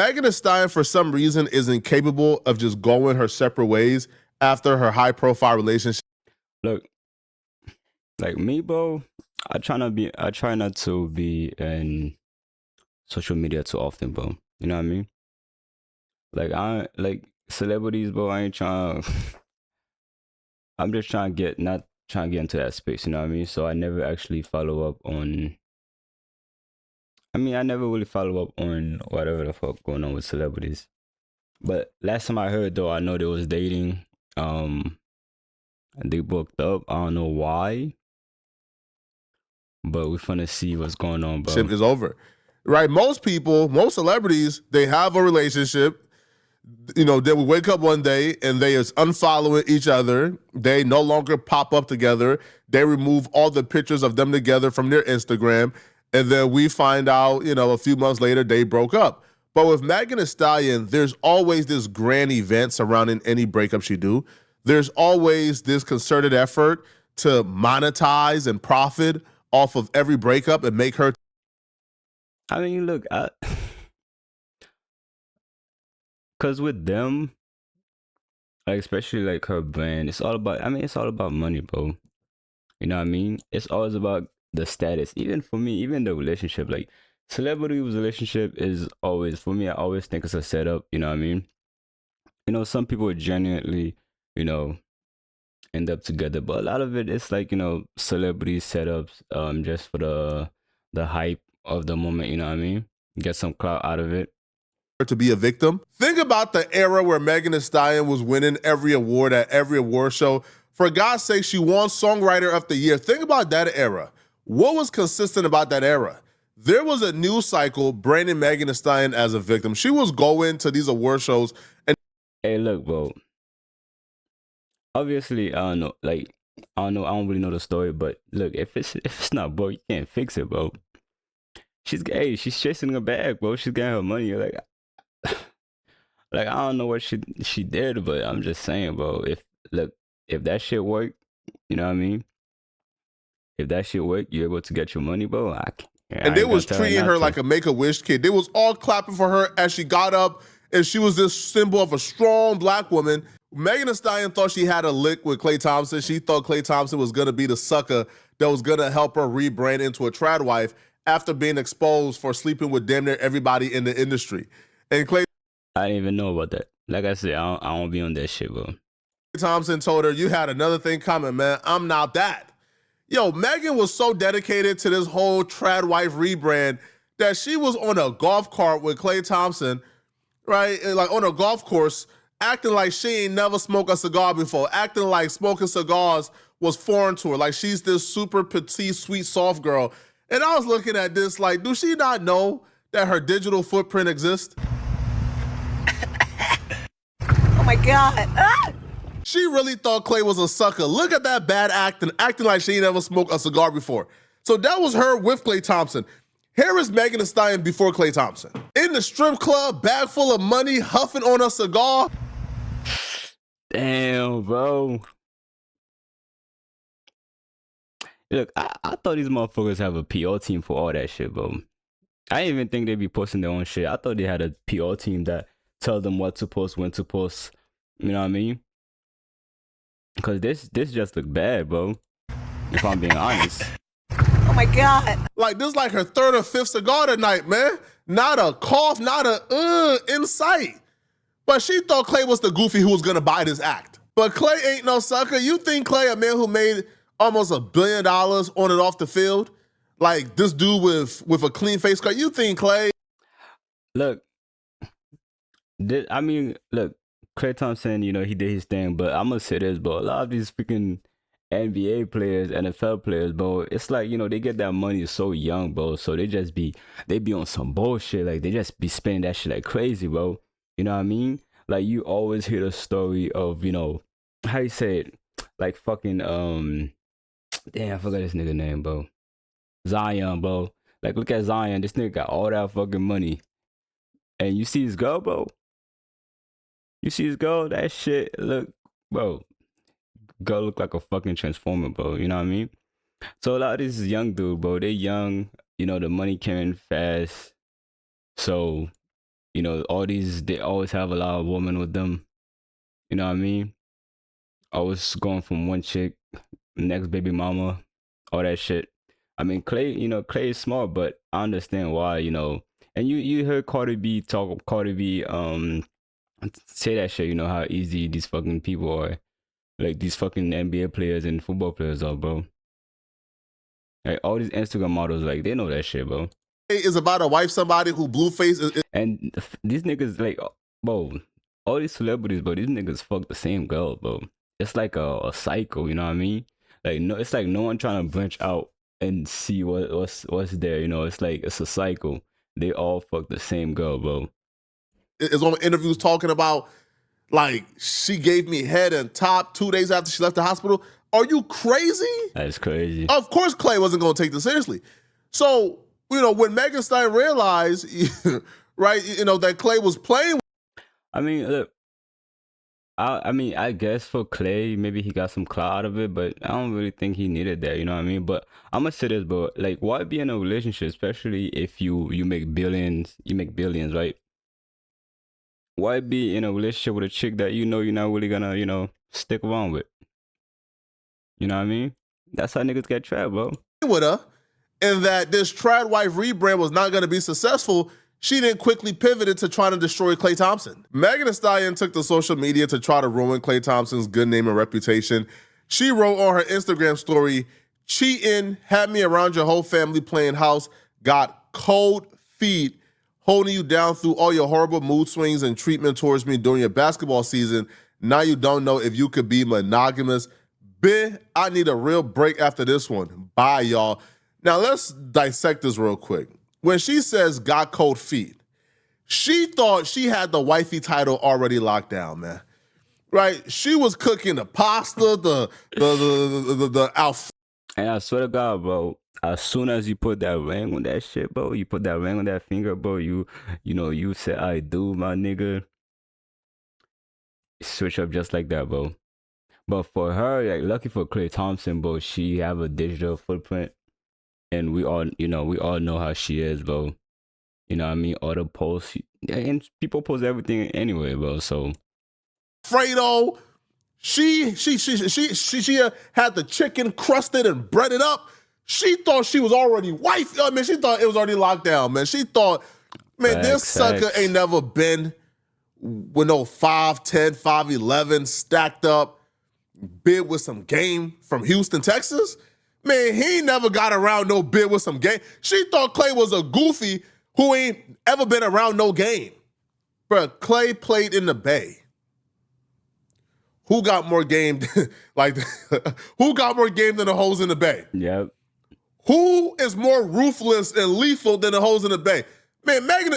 Megan Thee Stallion, for some reason, is incapable of just going her separate ways after her high-profile relationship. Look, like me, bro. I try not to be in social media too often, bro. You know what I mean? Like I like celebrities, bro. I ain't trying. I'm just trying to get not trying to get into that space. You know what I mean? So I never actually follow up on. I mean, I never really follow up on whatever the fuck going on with celebrities. But last time I heard though, I know they was dating. And they booked up. I don't know why, but we finna see what's going on, bro. Is over, right? Most people, most celebrities, they have a relationship. You know, they will wake up one day and they is unfollowing each other. They no longer pop up together. They remove all the pictures of them together from their Instagram. And then we find out, you know, a few months later, they broke up. But with Megan Thee Stallion, there's always this grand event surrounding any breakup she do. There's always this concerted effort to monetize and profit off of every breakup and make her. I mean, look, cause with them, like especially like her brand, it's all about. I mean, it's all about money, bro. You know what I mean? It's always about the status. Even for me, even the relationship, like celebrity relationship is always for me. I always think it's a setup. You know what I mean? You know, some people genuinely, you know, end up together, but a lot of it is like celebrity setups, just for the hype of the moment. You know what I mean? Get some clout out of it. To be a victim. Think about the era where Megan Thee Stallion was winning every award at every award show. For God's sake, she won Songwriter of the Year. Think about that era. What was consistent about that era? There was a news cycle branding Megan Thee Stallion as a victim. She was going to these award shows and Hey, look, bro. Obviously, I don't know. Like, I don't know. I don't really know the story, but look, if it's not, bro, you can't fix it, bro. She's chasing a bag, bro. She's getting her money. You're like, like I don't know what she did, but I'm just saying, bro. If that shit worked, you know what I mean? If that shit worked, you're able to get your money, bro. and I they ain't gonna was tell her treating not her to. like a Make-A-Wish kid. They was all clapping for her as she got up, and she was this symbol of a strong black woman. Megan Thee Stallion thought she had a lick with Klay Thompson. She thought Klay Thompson was gonna be the sucker that was gonna help her rebrand into a trad wife after being exposed for sleeping with damn near everybody in the industry. And Klay I didn't even know about that. Like I said, I don't be on that shit, bro. Thompson told her, "You had another thing coming, man. I'm not that." Yo, Megan was so dedicated to this whole trad wife rebrand that she was on a golf cart with Klay Thompson, right? And like on a golf course, acting like she ain't never smoked a cigar before, acting like smoking cigars was foreign to her, like she's this super petite, sweet, soft girl. And I was looking at this like, do she not know that her digital footprint exists? Oh my God. Ah! She really thought Klay was a sucker. Look at that bad acting like she ain't never smoked a cigar before. So that was her with Klay Thompson. Here is Megan Thee Stallion before Klay Thompson. In the strip club, bag full of money, huffing on a cigar. Damn, bro. Look, I thought these motherfuckers have a PR team for all that shit, bro. I didn't even think they'd be posting their own shit. I thought they had a PR team that tell them what to post, when to post. You know what I mean? Because this just look bad, bro. If I'm being honest. Oh my God. Like this like her third or fifth cigar tonight, man. Not a cough, not a in sight. But she thought Klay was the goofy who was gonna buy this act. But Klay ain't no sucker. You think Klay, a man who made almost $1 billion on and off the field, like this dude with a clean face cut, you think Klay? Look, look, Klay Thompson, he did his thing, but I'm gonna say this, bro. A lot of these freaking NBA players, NFL players, bro, it's like, they get that money so young, bro. So they be on some bullshit. Like, they just be spending that shit like crazy, bro. You know what I mean? Like, you always hear the story of, how you say it? Like, fucking, damn, I forgot this nigga name, bro. Zion, bro. Like, look at Zion. This nigga got all that fucking money. And you see his girl, bro? You see his girl? That shit, look, bro. Girl look like a fucking transformer, bro. You know what I mean? So a lot of these young dude, bro. They young. The money came in fast. So You know, all these they always have a lot of women with them. You know what I mean? Always going from one chick, next baby mama, all that shit. I mean, Clay, Clay is smart, but I understand why, And you heard Cardi B say that shit. You know how easy these fucking people are, like these fucking NBA players and football players are, bro. Like all these Instagram models, like they know that shit, bro. Is about to wife somebody who Blueface is. And these niggas, like, bro, all these celebrities, bro, these niggas fuck the same girl, bro. It's like a cycle, you know what I mean? Like, no, it's like no one trying to branch out and see what's there, you know? It's like it's a cycle. They all fuck the same girl, bro. Is on interviews talking about, like, she gave me head and top 2 days after she left the hospital. Are you crazy? That's crazy. Of course Clay wasn't going to take this seriously. So, when Megan Stein realized, right, that Clay was playing. I mean, look, I guess for Clay, maybe he got some clout out of it, but I don't really think he needed that, you know what I mean? But I'm gonna say this, bro, like, why be in a relationship, especially if you make billions, right? Why be in a relationship with a chick that you're not really gonna, stick around with? You know what I mean? That's how niggas get trapped, bro. With her, and that this trad wife rebrand was not going to be successful, she then quickly pivoted to trying to destroy Klay Thompson. Megan Thee Stallion took to social media to try to ruin Klay Thompson's good name and reputation. She wrote on her Instagram story, "Cheating, had me around your whole family playing house, got cold feet, holding you down through all your horrible mood swings and treatment towards me during your basketball season. Now you don't know if you could be monogamous. Bitch, I need a real break after this one. Bye, y'all." Now, let's dissect this real quick. When she says got cold feet, she thought she had the wifey title already locked down, man. Right? She was cooking the pasta, the alfredo. And I swear to God, bro, as soon as you put that ring on that shit, bro, you put that ring on that finger, bro, you said, "I do, my nigga." Switch up just like that, bro. But for her, like, lucky for Klay Thompson, bro, she have a digital footprint. And we all know how she is, bro. You know what I mean? All the posts, and people post everything anyway, bro. So, Fredo, she had the chicken crusted and breaded up. She thought she was already wife. I mean, she thought it was already locked down, man. She thought, man, this sucker ain't never been with no 5'10", 5'11", stacked up, bid with some game from Houston, Texas. Man, he never got around no bid with some game. She thought Klay was a goofy who ain't ever been around no game. Bruh, Klay played in the Bay. Who got more game? Who got more game than the hoes in the Bay? yep. Who is more ruthless and lethal than the hoes in the Bay? Man, Megan,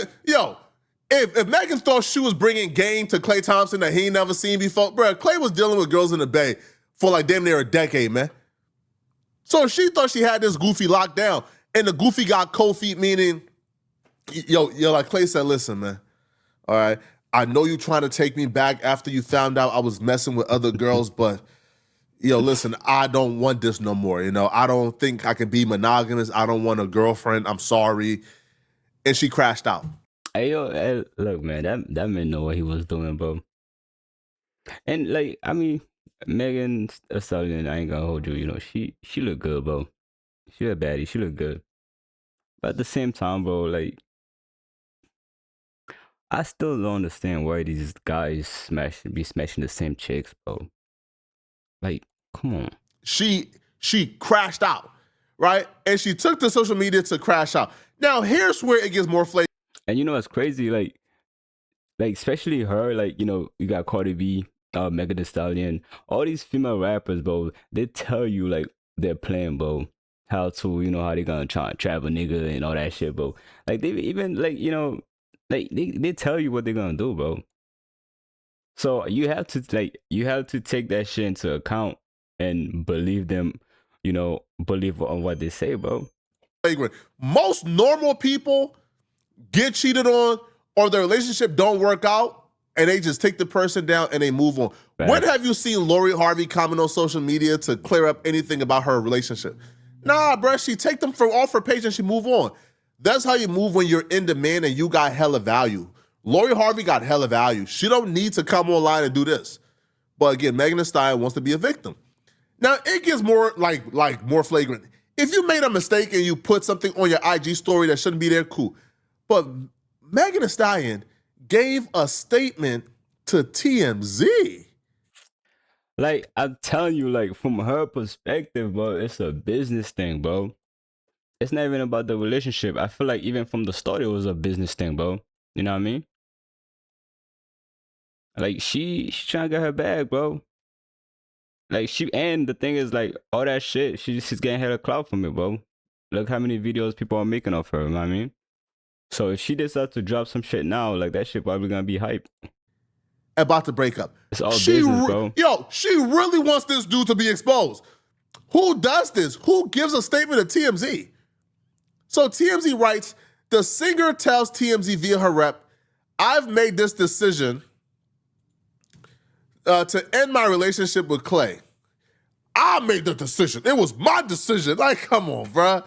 if Megan thought she was bringing game to Klay Thompson that he ain't never seen before, bruh, Klay was dealing with girls in the Bay for like damn near a decade, man. So she thought she had this goofy locked down, and the goofy got cold feet, meaning, like Klay said, listen, man, all right, I know you trying to take me back after you found out I was messing with other girls, but, listen, I don't want this no more, I don't think I can be monogamous. I don't want a girlfriend. I'm sorry. And she crashed out. Hey, look, man, that man know what he was doing, bro. And, like, I mean, Megan Thee Stallion, I ain't gonna hold you, she look good, bro. She a baddie, she look good. But at the same time, bro, like, I still don't understand why these guys be smashing the same chicks, bro. Like, come on. She crashed out, right? And she took to social media to crash out. Now, here's where it gets more flaky. And you know what's crazy? Like especially her, like, you got Cardi B, Megan Thee Stallion, all these female rappers, bro, they tell you, like, they're playing, bro. How to, how they gonna try and trap a nigga and all that shit, bro. Like, they even, like, like, they tell you what they're gonna do, bro. So you have to take that shit into account and believe them, believe on what they say, bro. Most normal people get cheated on or their relationship don't work out and they just take the person down and they move on. Right. When have you seen Lori Harvey comment on social media to clear up anything about her relationship? Nah, bruh, she take them off her page and she move on. That's how you move when you're in demand and you got hella value, Lori Harvey got hella value. She don't need to come online and do this. But again, Megan Thee Stallion wants to be a victim. Now it gets more like more flagrant. If you made a mistake and you put something on your IG story that shouldn't be there, cool. But Megan Thee Stallion gave a statement to TMZ. Like, I'm telling you, like, from her perspective, bro, it's a business thing, bro. It's not even about the relationship. I feel like even from the start, it was a business thing, bro. You know what I mean? Like, she's trying to get her bag, bro. Like, and the thing is, like, all that shit, she's getting hella clout from it, bro. Look how many videos people are making of her, you know what I mean? So if she decides to drop some shit now, like, that shit probably gonna be hype. About to break up. It's all business, bro. She really wants this dude to be exposed. Who does this? Who gives a statement to TMZ? So TMZ writes, the singer tells TMZ via her rep, I've made this decision to end my relationship with Clay. I made the decision. It was my decision. Like, come on, bruh.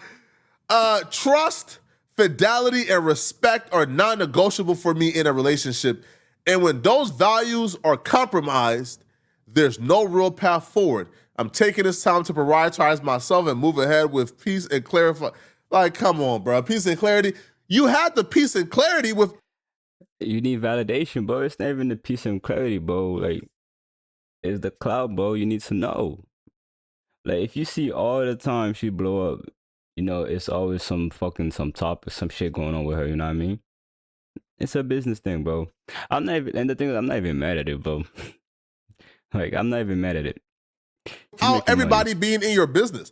Trust, fidelity, and respect are non-negotiable for me in a relationship. And when those values are compromised, there's no real path forward. I'm taking this time to prioritize myself and move ahead with peace and clarify. Like, come on, bro. Peace and clarity. You had the peace and clarity with. You need validation, bro. It's not even the peace and clarity, bro. Like, it's the cloud, bro. You need to know. Like, if you see all the time she blow up, you know, it's always some topic, some shit going on with her, you know what I mean? It's a business thing, bro. And the thing is, I'm not even mad at it, bro. Like, I'm not even mad at it. Everybody being in your business.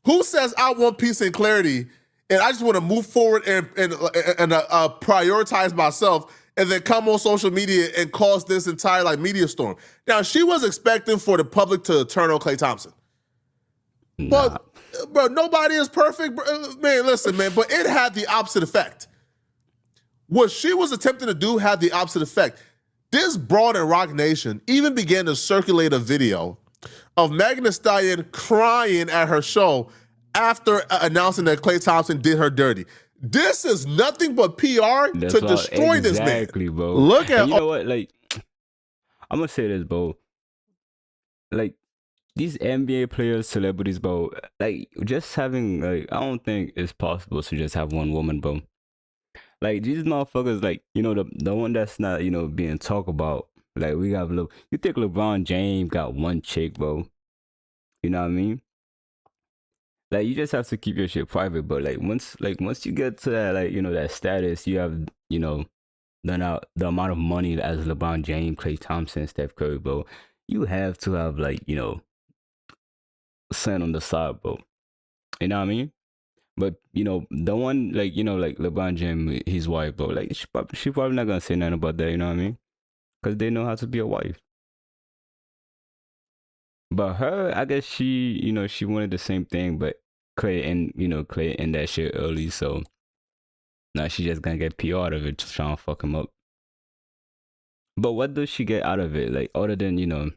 Who says I want peace and clarity and I just want to move forward and prioritize myself and then come on social media and cause this entire like media storm? Now, she was expecting for the public to turn on Klay Thompson. Nah. But, bro, nobody is perfect. Man, listen, man, but it had the opposite effect. What she was attempting to do had the opposite effect. This broad in Rock Nation even began to circulate a video of Megan Thee Stallion crying at her show after announcing that Klay Thompson did her dirty. This is nothing but PR to destroy this man. Exactly, bro. Look at you know what? Like, I'm gonna say this, bro. Like, these NBA players, celebrities, bro. Like, just having like, I don't think it's possible to just have one woman, bro. Like, these motherfuckers, like, you know, the one that's not, you know, being talked about. Like, we got you think LeBron James got one chick, bro? You know what I mean? Like, you just have to keep your shit private, but like once you get to that, like, you know, that status, you have, you know, the amount of money as LeBron James, Klay Thompson, Steph Curry, bro. You have to have, like, you know, sand on the side, bro. You know what I mean? But, you know, the one, like, you know, like LeBron James, his wife, bro, like, she probably not gonna say nothing about that, you know what I mean? Because they know how to be a wife. But her, I guess she, you know, she wanted the same thing, but Clay ended that shit early, so now she just gonna get PR out of it, just trying to fuck him up. But what does she get out of it? Like, other than, you know,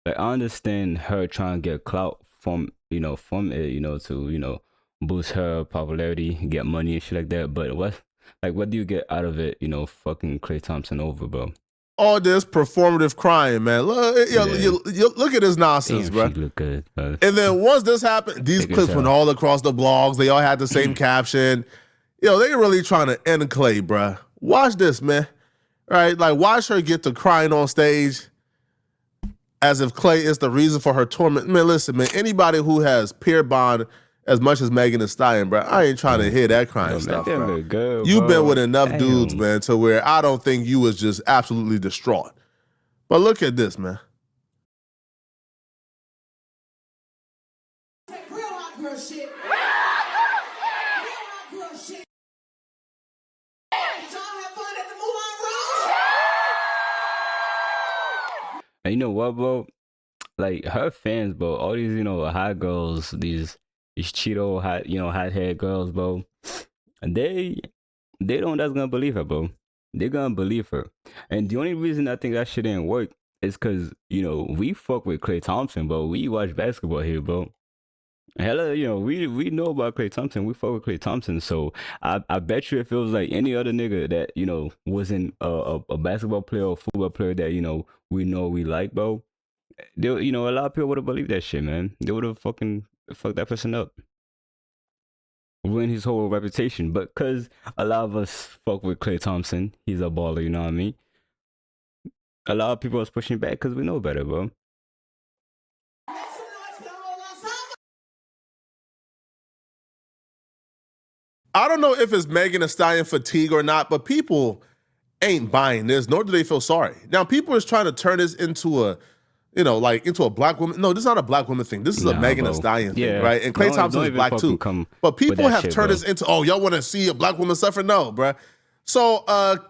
like, I understand her trying to get clout from it, you know, to, you know, boost her popularity, get money and shit like that. But what do you get out of it, you know, fucking Klay Thompson over, bro? All this performative crying, man. Look, you look at this nonsense, bro. She look good, bro. And then once this happened, these clips went all across the blogs. They all had the same caption. Yo, they really trying to end Clay, bro. Watch this, man. Right? Like, watch her get to crying on stage as if Clay is the reason for her torment. Man, listen, man. Anybody who has peer bond as much as Megan Thee Stallion, bro, I ain't trying to hear that crying stuff, bro. Good, You've been with enough dudes, man, to where I don't think you was just absolutely distraught. But look at this, man. Real hot girl shit. And you know what, bro? Like, her fans, bro, all these, you know, hot girls, these Cheeto hot, you know, hot haired girls, bro. And they don't that's gonna believe her, bro. They're gonna believe her. And the only reason I think that shit didn't work is because, you know, we fuck with Klay Thompson, bro. We watch basketball here, bro. Hella, we know about Klay Thompson. We fuck with Klay Thompson. So I bet you if it was like any other nigga that, wasn't a basketball player or football player that, we know we like, bro, they, a lot of people would have believed that shit, man. They would have fucking fucked that person up. Ruin his whole reputation. But cause a lot of us fuck with Klay Thompson, he's a baller, you know what I mean? A lot of people is pushing back because we know better, bro. I don't know if it's Megan Thee Stallion fatigue or not, but people ain't buying this, nor do they feel sorry. Now, people is trying to turn this into a, into a black woman. No, this is not a black woman thing. This is a Megan Thee Stallion thing, right? And Klay Thompson is black too. But people have turned this into, oh, y'all want to see a black woman suffer? No, bruh. So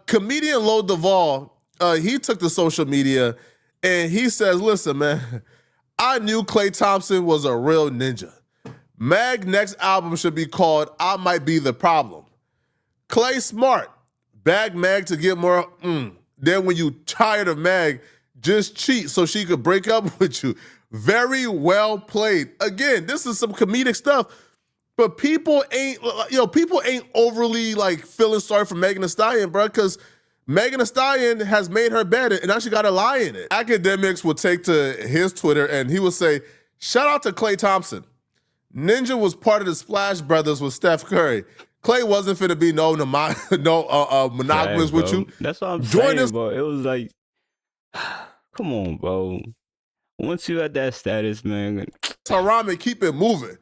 comedian Lo Duvall, he took to social media and he says, listen, man, I knew Klay Thompson was a real ninja. Mag next album should be called I Might Be the Problem. Klay smart. Bag Mag to get more. Then when you tired of Mag, just cheat so she could break up with you. Very well played. Again, this is some comedic stuff, but people ain't overly like feeling sorry for Megan Thee Stallion, bro, because Megan Thee Stallion has made her bed and now she got a lie in it. Academics would take to his Twitter and he would say, shout out to Klay Thompson. Ninja was part of the Splash Brothers with Steph Curry. Klay wasn't finna be monogamous with you. That's what I'm saying, bro. It was like, come on, bro. Once you had that status, man. Haram and keep it moving.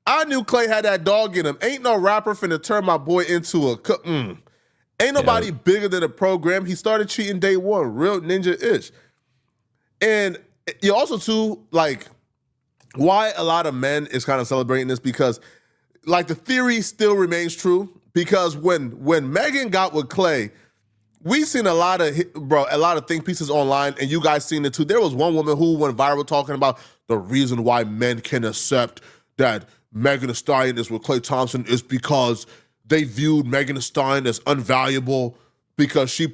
I knew Klay had that dog in him. Ain't no rapper finna turn my boy into a Ain't nobody bigger than the program. He started cheating day one. Real ninja-ish. And you also, too, like, why a lot of men is kind of celebrating this because, like, the theory still remains true because when Megan got with Klay, we seen a lot of think pieces online, and you guys seen it too. There was one woman who went viral talking about the reason why men can accept that Megan Thee Stallion is with Klay Thompson is because they viewed Megan Thee Stallion as unvaluable because she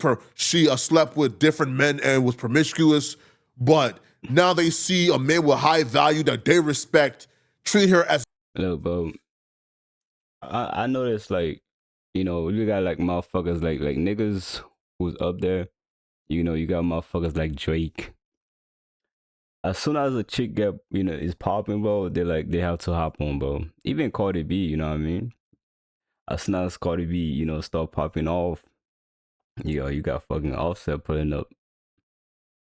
slept with different men and was promiscuous, but now they see a man with high value that they respect, treat her as. Look, bro, I noticed, like, you got like motherfuckers like niggas who's up there. You got motherfuckers like Drake. As soon as a chick is popping, bro, they have to hop on, bro. Even Cardi B, you know what I mean? As soon as Cardi B, start popping off, you got fucking Offset putting up.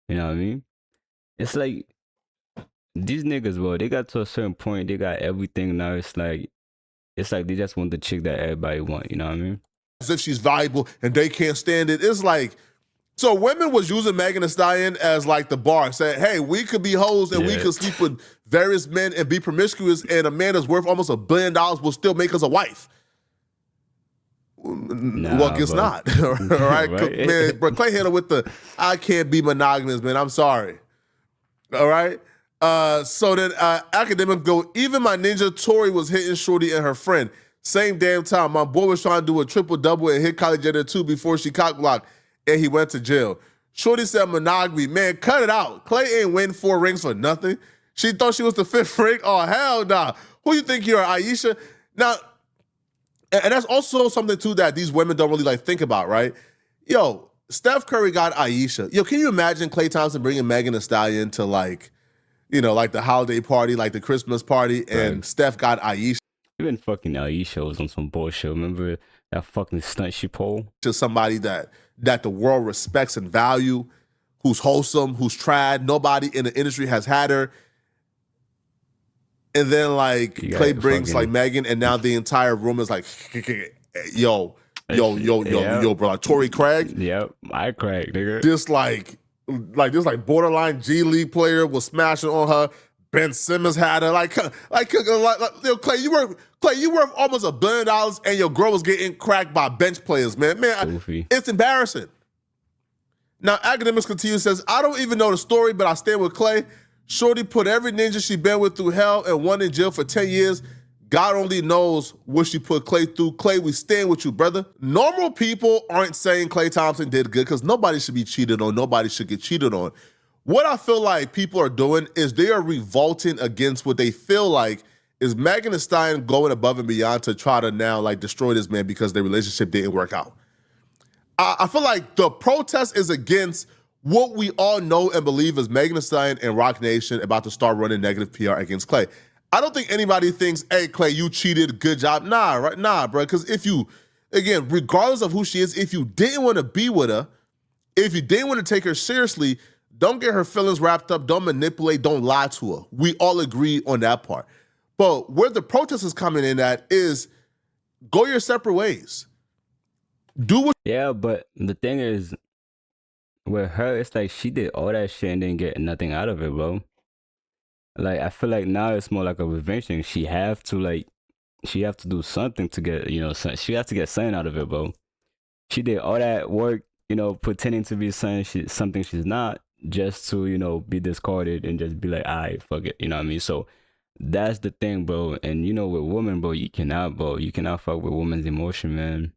You know what I mean? It's like these niggas, bro, they got to a certain point, they got everything now. It's like they just want the chick that everybody want, you know what I mean? As if she's valuable and they can't stand it. It's like, so women was using Megan Thee Stallion as like the bar, saying, hey, we could be hoes and we could sleep with various men and be promiscuous, and a man that's worth almost $1 billion will still make us a wife. Well, guess not. All right? Man, bro, Klay hit her with the, I can't be monogamous, man. I'm sorry. All right? So then academic go, even my ninja Tori was hitting Shorty and her friend. Same damn time. My boy was trying to do a triple-double and hit Kylie Jenner too before she cock-blocked, and he went to jail. Shorty said monogamy. Man, cut it out. Klay ain't win 4 rings for nothing. She thought she was the 5th ring? Oh, hell nah. Who you think you are, Aisha? Now, and that's also something, too, that these women don't really, like, think about, right? Yo, Steph Curry got Aisha. Yo, can you imagine Klay Thompson bringing Megan Thee Stallion to, like, like the holiday party, like the Christmas party, and Steph got Aisha? Even fucking Aisha was on some bullshit. Remember that fucking stunt she pulled? To somebody that the world respects and value, who's wholesome, who's tried. Nobody in the industry has had her. And then, like, Klay brings, like, Megan, and now the entire room is like, yo, bro. Like, Torrey Craig. Yep, I Craig, nigga. This, like borderline G League player was smashing on her. Ben Simmons had her. Like Klay, you worth almost $1 billion, and your girl was getting cracked by bench players, man. It's embarrassing. Now, academics continue, says, I don't even know the story, but I stand with Klay. Shorty put every ninja she been with through hell and one in jail for 10 years. God only knows what she put Klay through. Klay, we stand with you, brother. Normal people aren't saying Klay Thompson did good because nobody should be cheated on. Nobody should get cheated on. What I feel like people are doing is they are revolting against what they feel like is Megan Thee Stallion going above and beyond to try to now like destroy this man because their relationship didn't work out? I feel like the protest is against what we all know and believe is Megan Thee Stallion and Rock Nation about to start running negative PR against Clay. I don't think anybody thinks, hey, Clay, you cheated, good job. Nah, bro. Because if you, again, regardless of who she is, if you didn't want to be with her, if you didn't want to take her seriously, don't get her feelings wrapped up, don't manipulate, don't lie to her. We all agree on that part. But where the protest is coming in at is go your separate ways. Do what. Yeah, but the thing is, with her, it's like she did all that shit and didn't get nothing out of it, bro. Like, I feel like now it's more like a revenge thing. She have to do something to get, she has to get something out of it, bro. She did all that work, pretending to be something she's not, just to, be discarded and just be like, all right, fuck it, you know what I mean? So that's the thing, bro. And with women, bro, you cannot fuck with women's emotion, man.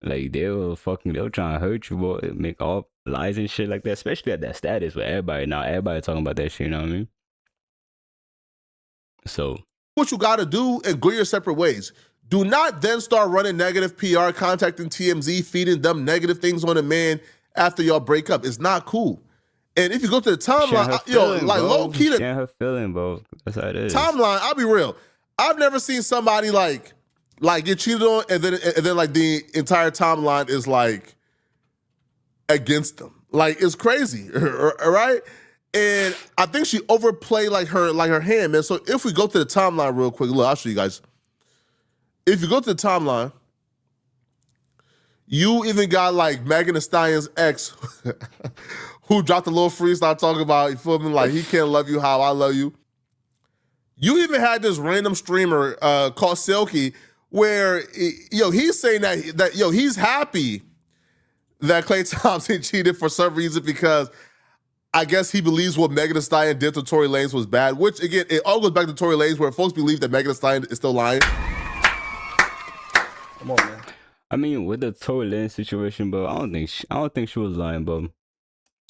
Like, they'll try and hurt you, bro. Make all lies and shit like that, especially at that status where everybody talking about that shit, you know what I mean? So what you gotta do and go your separate ways. Do not then start running negative PR, contacting TMZ, feeding them negative things on a man after y'all break up. It's not cool. And if you go to the timeline, low key to her feeling, bro. That's how it is. Timeline, I'll be real. I've never seen somebody like get cheated on and then like the entire timeline is like against them. Like, it's crazy, all right? And I think she overplayed like her hand, man. So if we go to the timeline real quick, look, I'll show you guys. If you go to the timeline, you even got like Megan Thee Stallion's ex who dropped a little freestyle talking about, you feel me, like he can't love you how I love you. You even had this random streamer called Silky where he's saying that he's happy that Klay Thompson cheated for some reason because I guess he believes what Megan Thee Stallion did to Tory Lanez was bad, which again, it all goes back to Tory Lanez where folks believe that Megan Thee Stallion is still lying. Come on, man. I mean, with the Tory Lanez situation, bro, I don't think she was lying, bro.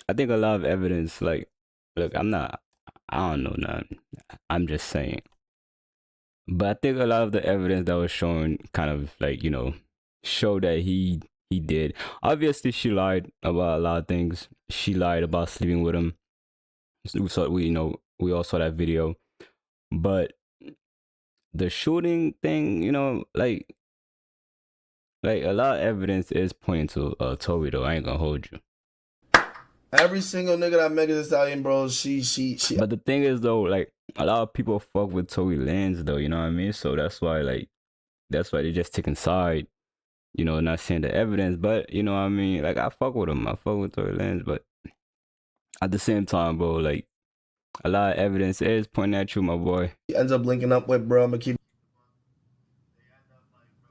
I think a lot of evidence, like, look, I don't know nothing. I'm just saying. But I think a lot of the evidence that was shown kind of like, show that he did. Obviously, she lied about a lot of things. She lied about sleeping with him. We all saw that video. But the shooting thing, like a lot of evidence is pointing to Tory, though. I ain't gonna hold you. Every single nigga that Megan Thee Stallion, bro, she. But the thing is, though, like, a lot of people fuck with Tory Lanez, though, you know what I mean? So that's why they're just taking side, not seeing the evidence. But, you know what I mean? Like, I fuck with him. I fuck with Tory Lanez. But at the same time, bro, like, a lot of evidence is pointing at you, my boy. He ends up linking up with, bro. I'm gonna keep.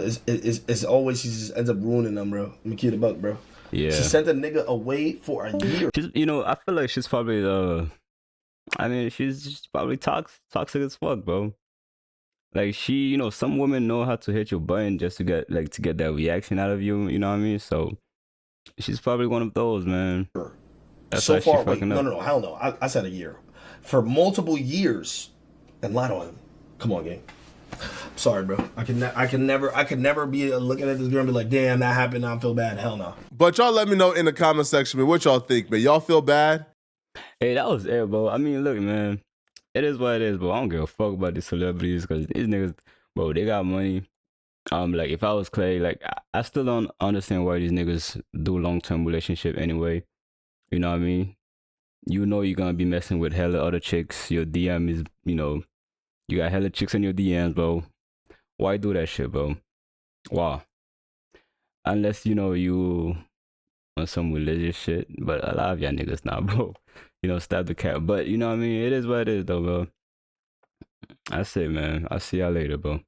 It's always she just ends up ruining them, bro. I'm gonna keep it a buck, bro. Yeah. She sent a nigga away for a year. She's, I feel like she's probably she's just probably toxic as fuck, bro. Like, she, some women know how to hit your button just to get that reaction out of you. You know what I mean? So she's probably one of those, man. That's so why far, she's fucking up. No, hell no. I said a year. For multiple years, and lied on him. Come on, gang. Sorry, bro. I can never be looking at this girl and be like, damn, that happened. Now I feel bad. Hell no. But y'all let me know in the comment section, man, what y'all think, man. Y'all feel bad? Hey, that was it, bro. I mean, look, man. It is what it is, bro. I don't give a fuck about these celebrities because these niggas, bro, they got money. Like, if I was Clay, like, I still don't understand why these niggas do long-term relationship anyway. You know what I mean? You're gonna be messing with hella other chicks. Your DM is, you got hella chicks in your DMs, bro. Why do that shit, bro? Why? Unless, you on some religious shit. But a lot of y'all niggas now, bro. Stab the cat. But, you know what I mean? It is what it is, though, bro. That's it, man. I'll see y'all later, bro.